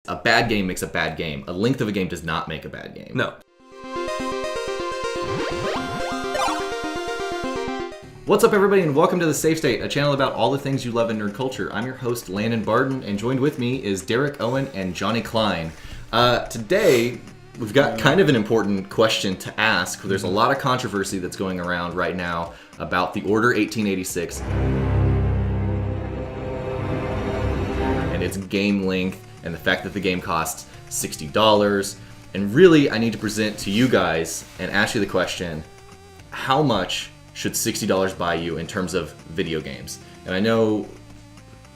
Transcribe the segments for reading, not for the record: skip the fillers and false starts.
a bad game makes a bad game. A length of a game does not make a bad game. No. What's up, everybody, and welcome to the SaveState, a channel about all the things you love in nerd culture. I'm your host, Landon Barden, and joined with me is Derek Owen and Johnny Klein. Today, we've got kind of an important question to ask. There's a lot of controversy that's going around right now about the Order 1886 and its game length and the fact that the game costs $60. And really, I need to present to you guys and ask you the question, how much should $60 buy you in terms of video games? And I know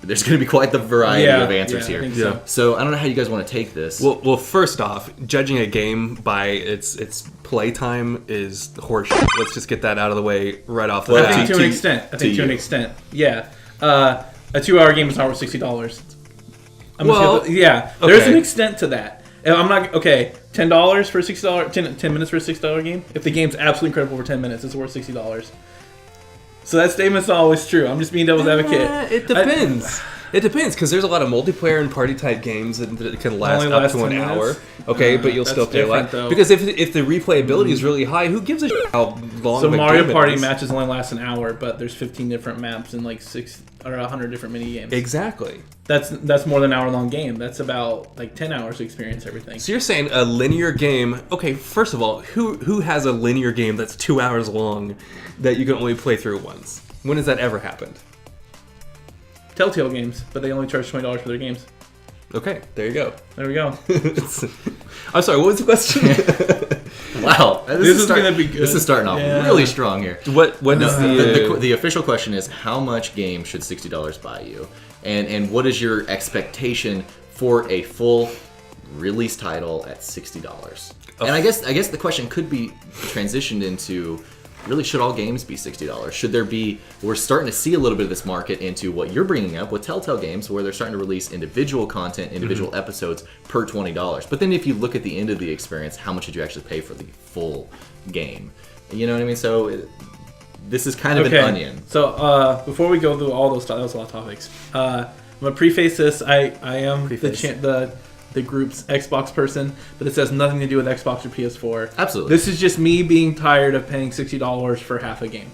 there's going to be quite the variety of answers here. So I don't know how you guys want to take this. Well, first off, judging a game by its playtime is horseshit. Let's just get that out of the way right off the bat. I think to an extent. Yeah. A 2-hour game is not worth $60. There's an extent to that. And I'm not $10 for a $60, 10 minutes for a $60 game. If the game's absolutely incredible for 10 minutes, it's worth $60. So that statement's not always true. I'm just being devil's advocate. It depends. It depends, because there's a lot of multiplayer and party type games that can last up to an hour. Okay, but you'll still pay a lot. Though. Because if the replayability is really high, who gives a shit how long? So the Mario game Party is? matches only last an hour, but there's 15 different maps and like 100 different mini games. Exactly. That's more than an hour-long game. That's about like 10 hours to experience everything. So you're saying a linear game? Okay, first of all, who has a linear game that's 2 hours long that you can only play through once? When has that ever happened? Telltale games, but they only charge $20 for their games. Okay, there you go. There we go. I'm sorry, what was the question? Wow, this is going to be good. This is starting off really strong here. The official question is, how much game should $60 buy you? And what is your expectation for a full release title at $60? And I guess the question could be transitioned into, really, should all games be $60? Should there be, we're starting to see a little bit of this market into what you're bringing up with Telltale games, where they're starting to release individual content, individual episodes per $20. But then if you look at the end of the experience, how much did you actually pay for the full game? You know what I mean? So this is kind of an onion. So before we go through all those, that was a lot of topics. I'm going to preface this. I am the group's Xbox person, but it has nothing to do with Xbox or PS4. Absolutely. This is just me being tired of paying $60 for half a game.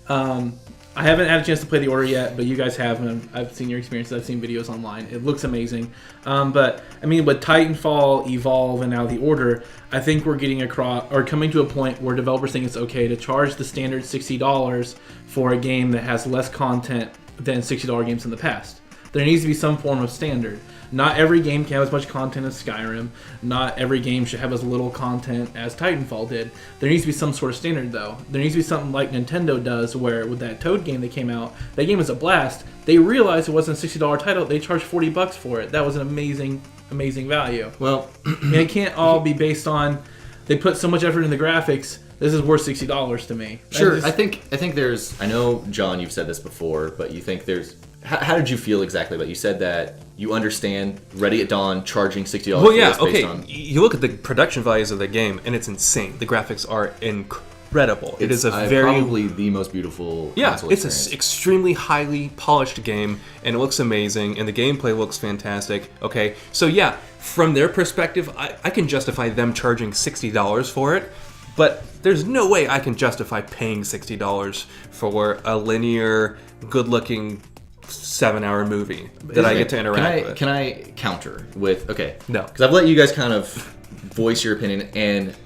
I haven't had a chance to play the Order yet, but you guys have, and I've seen your experiences. I've seen videos online. It looks amazing. But I mean, with Titanfall, Evolve, and now the Order, I think we're getting coming to a point where developers think it's okay to charge the standard $60 for a game that has less content than $60 games in the past. There needs to be some form of standard. Not every game can have as much content as Skyrim. Not every game should have as little content as Titanfall did. There needs to be some sort of standard, though. There needs to be something like Nintendo does, where with that Toad game that came out, that game was a blast. They realized it wasn't a $60 title. They charged $40 for it. That was an amazing, amazing value. Well, and it can't all be based on, they put so much effort in the graphics, this is worth $60 to me. Sure, I think there's, I know, John, you've said this before, but you think there's, how did you feel exactly about it? You said that you understand Ready at Dawn charging $60 well, yeah, for this okay. based on... You look at the production values of the game, and it's insane. The graphics are incredible. It is probably the most beautiful console experience. It's an extremely highly polished game, and it looks amazing, and the gameplay looks fantastic. Okay, so yeah, from their perspective, I can justify them charging $60 for it, but there's no way I can justify paying $60 for a linear, good-looking 7-hour movie that I get to interact with. Can I counter with, No. Because I've let you guys kind of voice your opinion, and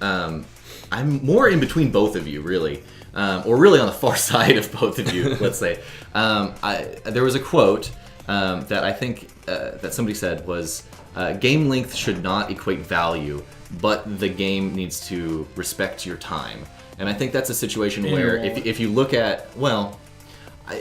I'm more in between both of you, really. Or really on the far side of both of you, let's say. There was a quote that I think that somebody said was, game length should not equate value, but the game needs to respect your time. And I think that's a situation where if you look at,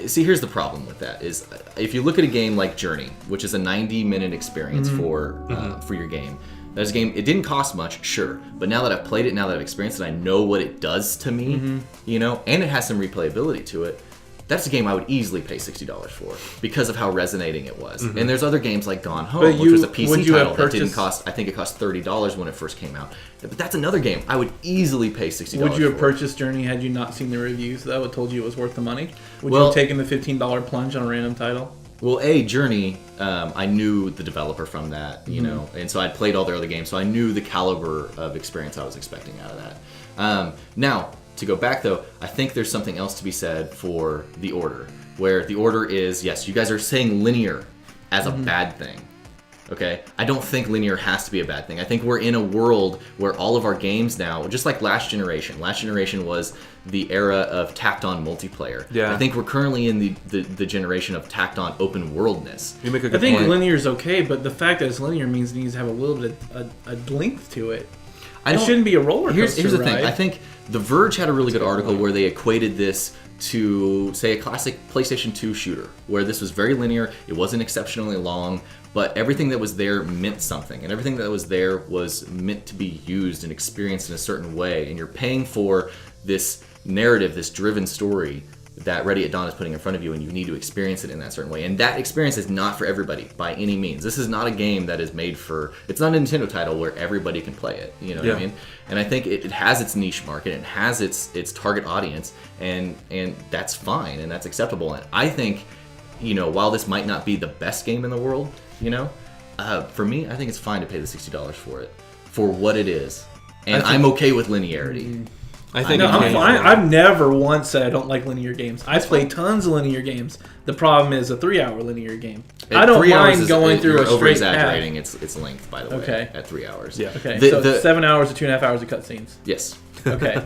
see, here's the problem with that, is if you look at a game like Journey, which is a 90-minute experience for your game. That's a game, it didn't cost much, sure, but now that I've played it, now that I've experienced it, I know what it does to me, you know, and it has some replayability to it. That's a game I would easily pay $60 for because of how resonating it was. And there's other games like Gone Home, which was a PC title that didn't cost, I think it cost $30 when it first came out. But that's another game I would easily pay $60 for. Would you have purchased Journey had you not seen the reviews, though? It told you it was worth the money? Would you have taken the $15 plunge on a random title? Well, Journey, I knew the developer from that, you know, and so I'd played all their other games, so I knew the caliber of experience I was expecting out of that. Now, to go back though, I think there's something else to be said for The Order, where The Order is, yes, you guys are saying linear as a bad thing. Okay, I don't think linear has to be a bad thing. I think we're in a world where all of our games now, just like last generation was the era of tacked-on multiplayer. Yeah. I think we're currently in the generation of tacked-on open worldness. You make a good I think point. linear is okay, but the fact that it's linear means it needs to have a little bit of a length to it. I It don't- shouldn't be a roller coaster Here's the thing. ride. I think The Verge had a really good article where they equated this to, say, a classic PlayStation 2 shooter, where this was very linear, it wasn't exceptionally long, but everything that was there meant something, and everything that was there was meant to be used and experienced in a certain way, and you're paying for this narrative, this driven story that Ready at Dawn is putting in front of you, and you need to experience it in that certain way. And that experience is not for everybody by any means. This is not a game that is made for, it's not a Nintendo title where everybody can play it, you know what I mean? And I think it has its niche market, it has its target audience, and that's fine, and that's acceptable. And I think, you know, while this might not be the best game in the world, you know, for me, I think it's fine to pay the $60 for it, for what it is. And I'm okay with linearity. I think No, it I'm can- fine. I've never once said I don't like linear games. I play tons of linear games. The problem is a 3-hour linear game. I don't 3 hours mind is- going through you're a straight over-exaggerating path. its length, by the way, Okay. at 3 hours. Yeah. Okay, The- so the- 7 hours to 2.5 hours of cutscenes. Yes. Okay,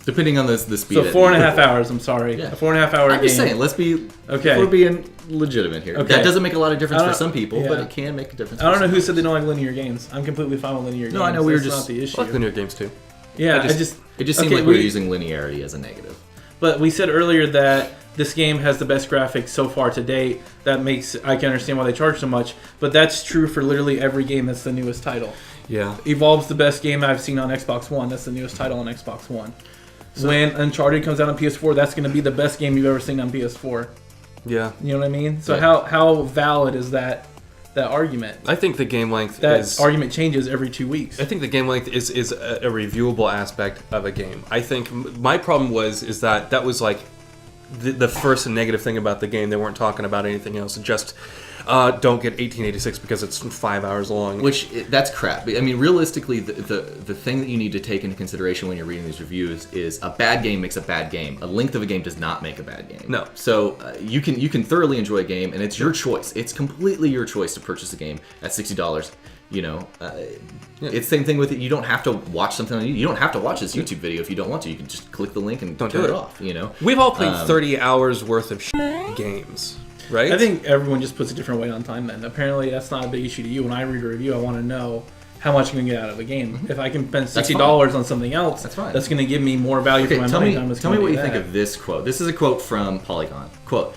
Depending on the speed. so at- 4.5 hours. I'm sorry, Yeah. a 4.5 hour I'm game. just saying, let's be. Okay. If we're being legitimate here. Okay. That doesn't make a lot of difference I for don't- some people, but yeah. it can make a difference. I don't for know some who said they don't like linear games. I'm completely fine with linear games. No, I know we were That's just- not the I issue. like linear games too. Yeah, I just- It just seemed okay, like we were using linearity as a negative. But we said earlier that this game has the best graphics so far to date. That makes I can understand why they charge so much. But that's true for literally every game that's the newest title. Yeah. Evolve's the best game I've seen on Xbox One. That's the newest title on Xbox One. When Uncharted comes out on PS4, that's going to be the best game you've ever seen on PS4. Yeah. You know what I mean? So Yeah. how valid is that argument? I think the game length That is... argument changes every 2 weeks. I think the game length is a reviewable aspect of a game. I think my problem is that was like the first negative thing about the game. They weren't talking about anything else. Just don't get 1886 because it's 5 hours long. That's crap. I mean, realistically, the thing that you need to take into consideration when you're reading these reviews is a bad game makes a bad game. A length of a game does not make a bad game. No. So you can thoroughly enjoy a game, and it's your choice. It's completely your choice to purchase a game at $60. You know, it's the same thing with it. You don't have to watch something on YouTube. You don't have to watch this YouTube video if you don't want to. You can just click the link and Don't turn do it it. off. You know, We've all played 30 hours worth of games, right? I think everyone just puts a different weight on time then. Apparently that's not a big issue to you. When I read a review, I want to know how much I'm going to get out of a game. If I can spend $60 on something else, That's fine. that's going to give me more value for my tell money. me, I'm just tell me gonna what do you think that. of this quote. This is a quote from Polygon. Quote,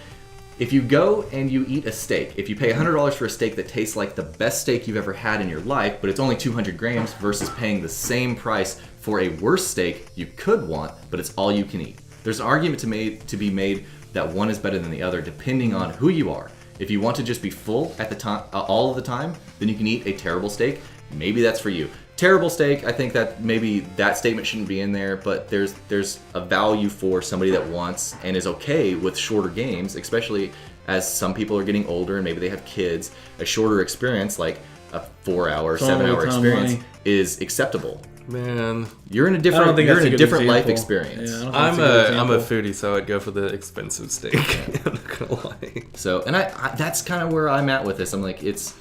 if you go and you eat a steak, if you pay $100 for a steak that tastes like the best steak you've ever had in your life, but it's only 200 grams versus paying the same price for a worse steak you could want, but it's all you can eat. There's an argument to be made that one is better than the other depending on who you are. If you want to just be full at the time, all of the time, then you can eat a terrible steak. Maybe that's for you. Terrible steak, I think that maybe that statement shouldn't be in there, but there's a value for somebody that wants and is okay with shorter games, especially as some people are getting older and maybe they have kids. A shorter experience, like a 4-hour, 7-hour experience, is acceptable. Man, You're in a I don't different think you're that's in a a good different life example. experience. Yeah, I don't think I'm that's a good a example. foodie, so I'd go for the expensive steak. I'm not gonna lie. So, and I that's kind of where I'm at with this. I'm like, it's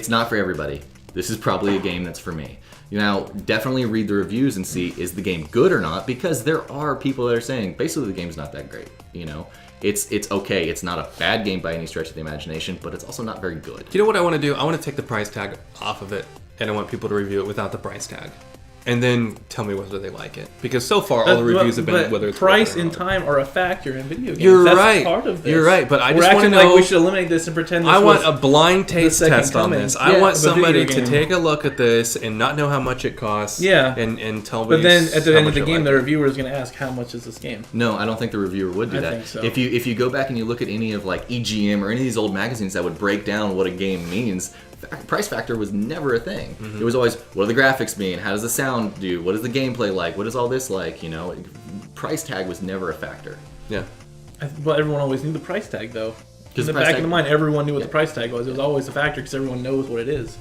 not for everybody. This is probably a game that's for me. Now, definitely read the reviews and see, is the game good or not? Because there are people that are saying, basically, the game's not that great. You know, it's okay. It's not a bad game by any stretch of the imagination, but it's also not very good. You know what I want to do? I want to take the price tag off of it, and I want people to review it without the price tag. And then tell me whether they like it. Because so far, all the reviews have been but whether it's price worth it or and not. time are a factor in video games. You're That's right. part of this. You're right, but I We're just wanna acting like know- we should eliminate this and pretend this I want was a blind taste second test on coming. this. I Yeah, want of a video somebody to game. take a look at this and not know how much it costs. Yeah. And tell me. But then at the how end of much the I game, like the it. reviewer is going to ask, how much is this game? No, I don't think the reviewer would do I that. think so. If you go back and you look at any of like EGM or any of these old magazines that would break down what a game means, price factor was never a thing. It was always, what do the graphics mean? How does the sound do? What is the gameplay like? What is all this like? You know, price tag was never a factor. Yeah. But everyone always knew the price tag, though. In the back of the mind, everyone knew what the price tag was. It was always a factor because everyone knows what it is.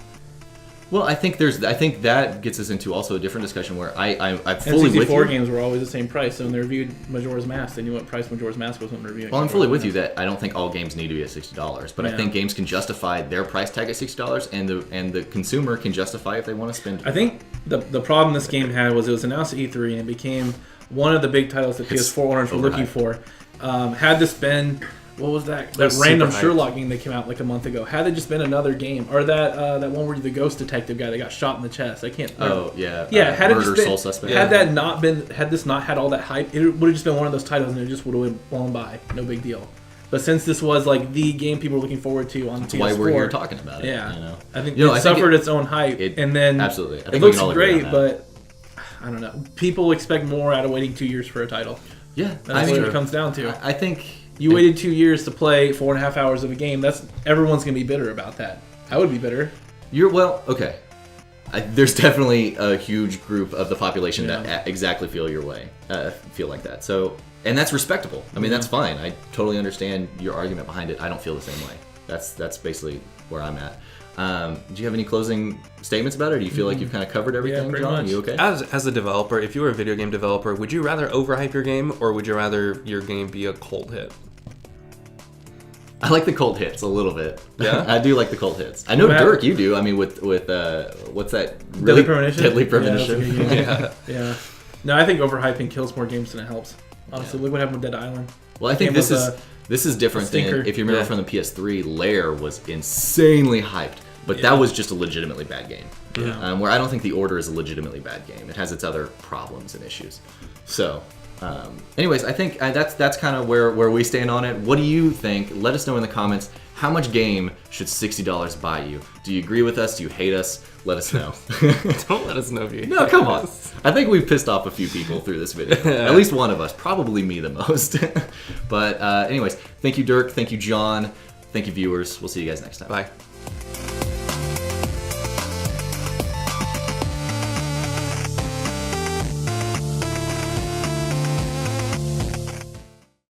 Well, I think that gets us into also a different discussion where I'm fully with you. N64 games were always the same price, so when they reviewed Majora's Mask, they knew what price Majora's Mask was when reviewing. Well, I'm fully with you that I don't think all games need to be at $60, but I think games can justify their price tag at $60, and the consumer can justify if they want to spend. I think the problem this game had was it was announced at E3 and it became one of the big titles that PS4 owners were looking for. Had this been what was that random Sherlock game that came out like a month ago? Had it just been another game, or that one where the ghost detective guy that got shot in the chest? I can't. Oh yeah. Yeah. Had it just been, Soul Suspect. Had that not been, had this not had all that hype, it would have just been one of those titles, and it just would have blown by. No big deal. But since this was like the game people were looking forward to on That's PS4, why we're here talking about it. Yeah. You know? I think it suffered its own hype, and then absolutely. I think it looks great, but I don't know. People expect more out of waiting 2 years for a title. Yeah, that's what it comes down to. I think. You waited 2 years to play 4.5 hours of a game. Everyone's gonna be bitter about that. I would be bitter. Okay. There's definitely a huge group of the population that exactly feel your way, feel like that. So, and that's respectable. I mean, that's fine. I totally understand your argument behind it. I don't feel the same way. That's basically where I'm at. Do you have any closing statements about it? Or do you feel like you've kind of covered everything, John? Much. Are you okay? As a developer, if you were a video game developer, would you rather overhype your game, or would you rather your game be a cult hit? I like the cult hits a little bit. Yeah? I do like the cult hits. I know, Dirk, you do. I mean, with what's that? Deadly Premonition? Deadly Premonition. Yeah. No, I think overhyping kills more games than it helps. Honestly, look what happened with Dead Island. Well, I think this is different than, if you remember from the PS3, Lair was insanely hyped, but that was just a legitimately bad game. Yeah. Where I don't think The Order is a legitimately bad game. It has its other problems and issues. So, anyways, I think that's kind of where we stand on it. What do you think? Let us know in the comments. How much game should $60 buy you? Do you agree with us? Do you hate us? Let us know. Don't let us know if you No, come on. I think we've pissed off a few people through this video. At least one of us. Probably me the most. But anyways, thank you, Dirk. Thank you, John. Thank you, viewers. We'll see you guys next time. Bye.